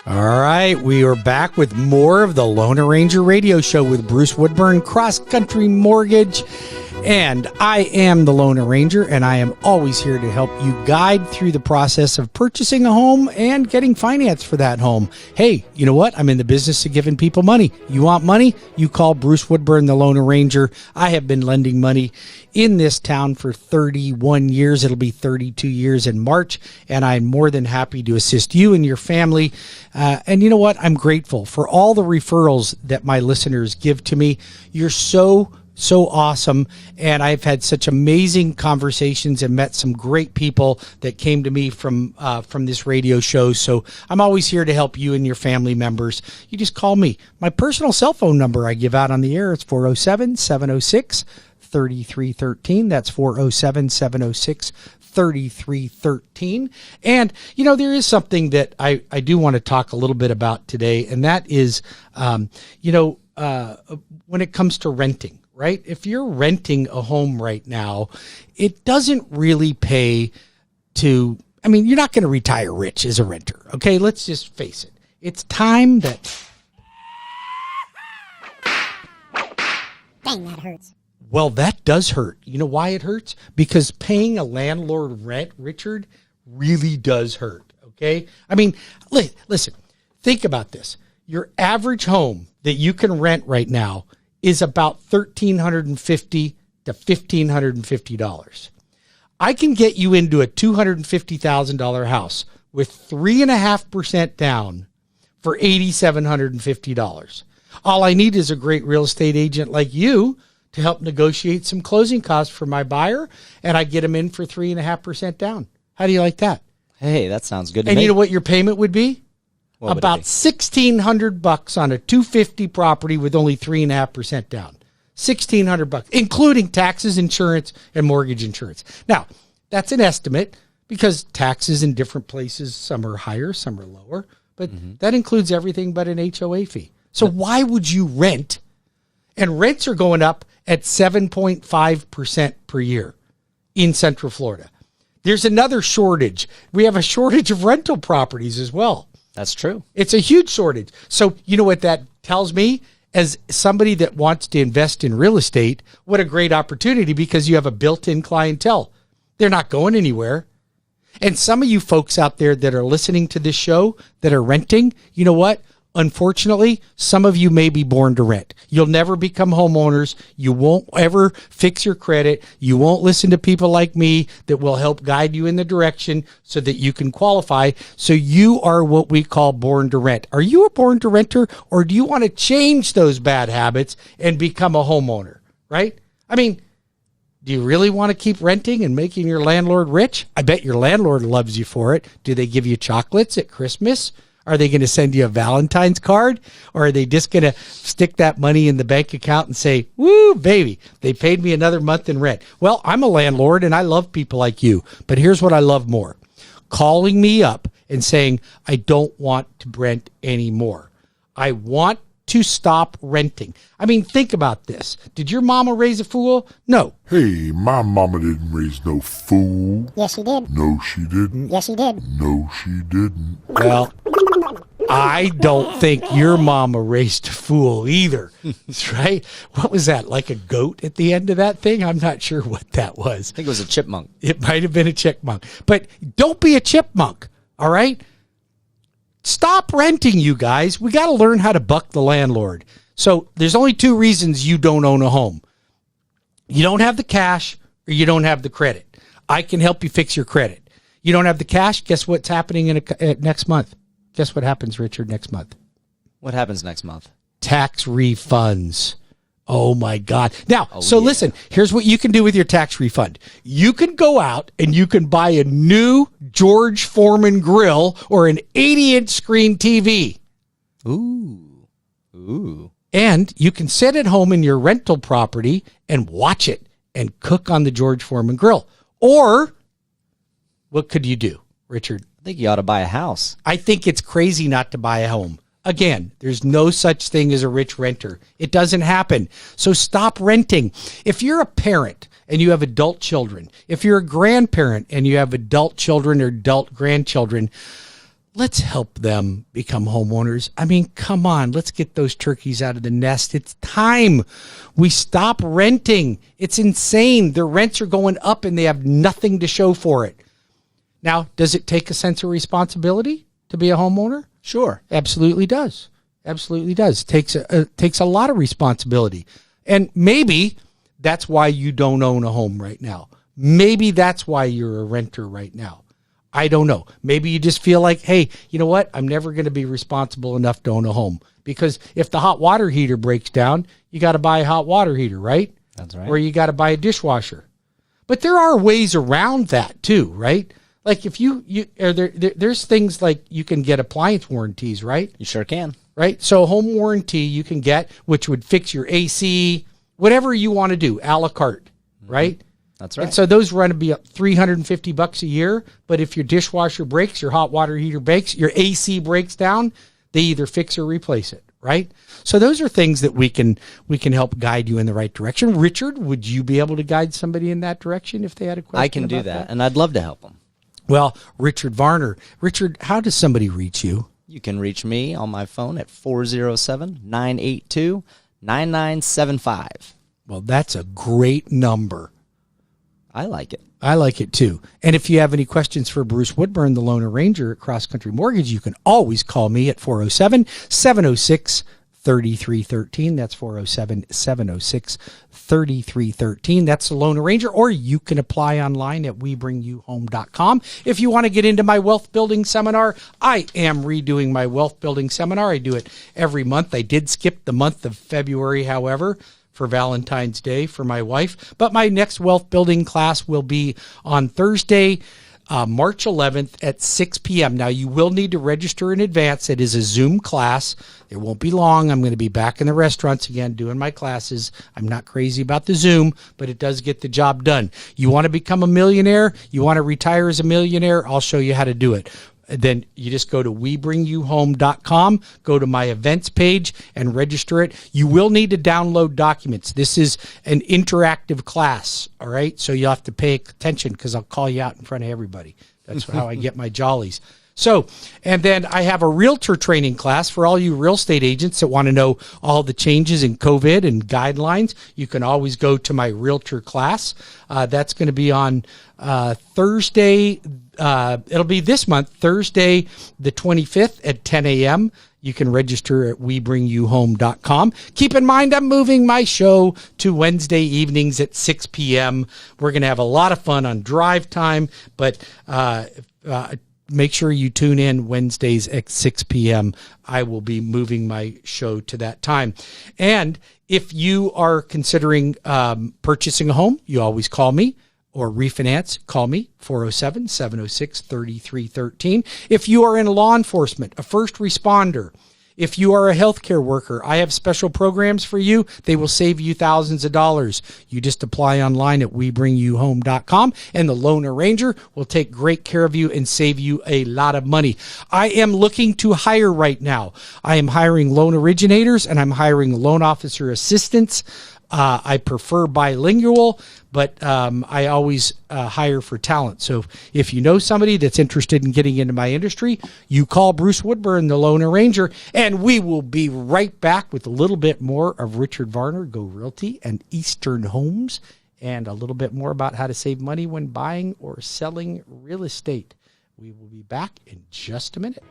All right, we are back with more of the Loan Arranger Radio Show with Bruce Woodburn, Cross Country Mortgage. And I am the Loan Arranger, and I am always here to help you guide through the process of purchasing a home and getting finance for that home. Hey, you know what? I'm in the business of giving people money. You want money? You call Bruce Woodburn, the Loan Arranger. I have been lending money in this town for 31 years. It'll be 32 years in March, and I'm more than happy to assist you and your family. And you know what? I'm grateful for all the referrals that my listeners give to me. You're so awesome, and I've had such amazing conversations and met some great people that came to me from this radio show. So I'm always here to help you and your family members. You just call me. My personal cell phone number I give out on the air, it's 407-706-3313. That's 407-706-3313. And, you know, there is something that I do want to talk a little bit about today, and that is, when it comes to renting. Right? If you're renting a home right now, it doesn't really pay to, you're not going to retire rich as a renter. Okay. Let's just face it. It's time that. Dang, that hurts. Well, that does hurt. You know why it hurts? Because paying a landlord rent, Richard, really does hurt. Okay. Listen, think about this. Your average home that you can rent right now is about $1,350 to $1,550. I can get you into a $250,000 house with 3.5% down for $8,750. All I need is a great real estate agent like you to help negotiate some closing costs for my buyer, and I get them in for 3.5% down. How do you like that? Hey, that sounds good to me. And you know what your payment would be? About $1,600 on a $250 property with only 3.5% down. $1,600, including taxes, insurance, and mortgage insurance. Now, that's an estimate because taxes in different places, some are higher, some are lower, but that includes everything but an HOA fee. So why would you rent? And rents are going up at 7.5% per year in Central Florida. There's another shortage. We have a shortage of rental properties as well. That's true. It's a huge shortage. So you know what that tells me? As somebody that wants to invest in real estate, what a great opportunity because you have a built-in clientele. They're not going anywhere. And some of you folks out there that are listening to this show that are renting, you know what? Unfortunately, some of you may be born to rent. You'll never become homeowners. You won't ever fix your credit. You won't listen to people like me that will help guide you in the direction so that you can qualify. So you are what we call born to rent. Are you a born to renter, or do you want to change those bad habits and become a homeowner, right? Do you really want to keep renting and making your landlord rich? I bet your landlord loves you for it. Do they give you chocolates at Christmas? Are they going to send you a Valentine's card, or are they just going to stick that money in the bank account and say, woo, baby, they paid me another month in rent? Well, I'm a landlord and I love people like you, but here's what I love more. Calling me up and saying, I don't want to rent anymore. I want to stop renting. Think about this. Did your mama raise a fool? No. Hey, my mama didn't raise no fool. Yes, she did. No, she didn't. Yes, she did. No, she didn't. Well, I don't think your mama raised a fool either. That's right. What was that? Like a goat at the end of that thing? I'm not sure what that was. I think it was a chipmunk. It might have been a chipmunk. But don't be a chipmunk, all right? Stop renting, you guys. We got to learn how to buck the landlord. So there's only two reasons you don't own a home. You don't have the cash, or you don't have the credit. I can help you fix your credit. You don't have the cash, guess what's happening next month? Guess what happens, Richard, next month? What happens next month? Tax refunds. Oh, my God. Now, listen, here's what you can do with your tax refund. You can go out and you can buy a new George Foreman grill or an 80-inch screen TV. Ooh. And you can sit at home in your rental property and watch it and cook on the George Foreman grill. Or what could you do, Richard? I think you ought to buy a house. I think it's crazy not to buy a home. Again, there's no such thing as a rich renter. It doesn't happen. So stop renting. If you're a parent and you have adult children, if you're a grandparent and you have adult children or adult grandchildren, let's help them become homeowners. I mean, come on, let's get those turkeys out of the nest. It's time we stop renting. It's insane. Their rents are going up and they have nothing to show for it. Now, does it take a sense of responsibility to be a homeowner? Sure. Absolutely does. Absolutely does. Takes a lot of responsibility. And maybe that's why you don't own a home right now. Maybe that's why you're a renter right now. I don't know. Maybe you just feel like, hey, you know what? I'm never going to be responsible enough to own a home. Because if the hot water heater breaks down, you got to buy a hot water heater, right? That's right. Or you got to buy a dishwasher. But there are ways around that too, right? Like if there's things like you can get appliance warranties, right? You sure can. Right? So a home warranty you can get, which would fix your AC, whatever you want to do, a la carte, right? That's right. And so those run to be up $350 a year. But if your dishwasher breaks, your hot water heater breaks, your AC breaks down, they either fix or replace it, right? So those are things that we can help guide you in the right direction. Richard, would you be able to guide somebody in that direction if they had a question? I can do that, and I'd love to help them. Well, Richard Varner. Richard, how does somebody reach you? You can reach me on my phone at 407-982-9975. Well, that's a great number. I like it. I like it too. And if you have any questions for Bruce Woodburn, the Loan Arranger at Cross Country Mortgage, you can always call me at 407-706-3313. That's 407-706-3313. That's the Loan Arranger. Or you can apply online at WeBringYouHome.com. If you want to get into my wealth building seminar, I am redoing my wealth building seminar. I do it every month. I did skip the month of February, however, for Valentine's Day for my wife. But my next wealth building class will be on Thursday, March 11th at 6 p.m. Now, you will need to register in advance. It is a Zoom class. It won't be long. I'm going to be back in the restaurants again doing my classes. I'm not crazy about the Zoom, but it does get the job done. You want to become a millionaire? You want to retire as a millionaire? I'll show you how to do it. Then you just go to WeBringYouHome.com, go to my events page and register it. You will need to download documents. This is an interactive class, all right? So you'll have to pay attention because I'll call you out in front of everybody. That's how I get my jollies. So, and then I have a realtor training class for all you real estate agents that want to know all the changes in COVID and guidelines. You can always go to my realtor class. That's going to be on Thursday. It'll be this month, Thursday, the 25th at 10 a.m. You can register at WeBringYouHome.com. Keep in mind, I'm moving my show to Wednesday evenings at 6 p.m. We're going to have a lot of fun on drive time, but make sure you tune in Wednesdays at 6 p.m. I will be moving my show to that time. And if you are considering purchasing a home, you always call me. Or refinance, call me, 407-706-3313. If you are in law enforcement, a first responder, if you are a healthcare worker, I have special programs for you. They will save you thousands of dollars. You just apply online at WeBringYouHome.com, and the Loan Arranger will take great care of you and save you a lot of money. I am looking to hire right now. I am hiring loan originators, and I'm hiring loan officer assistants. I prefer bilingual, but I always hire for talent. So if you know somebody that's interested in getting into my industry, you call Bruce Woodburn, the Loan Arranger, and we will be right back with a little bit more of Richard Varner, Go Realty, and Eastern Homes, and a little bit more about how to save money when buying or selling real estate. We will be back in just a minute.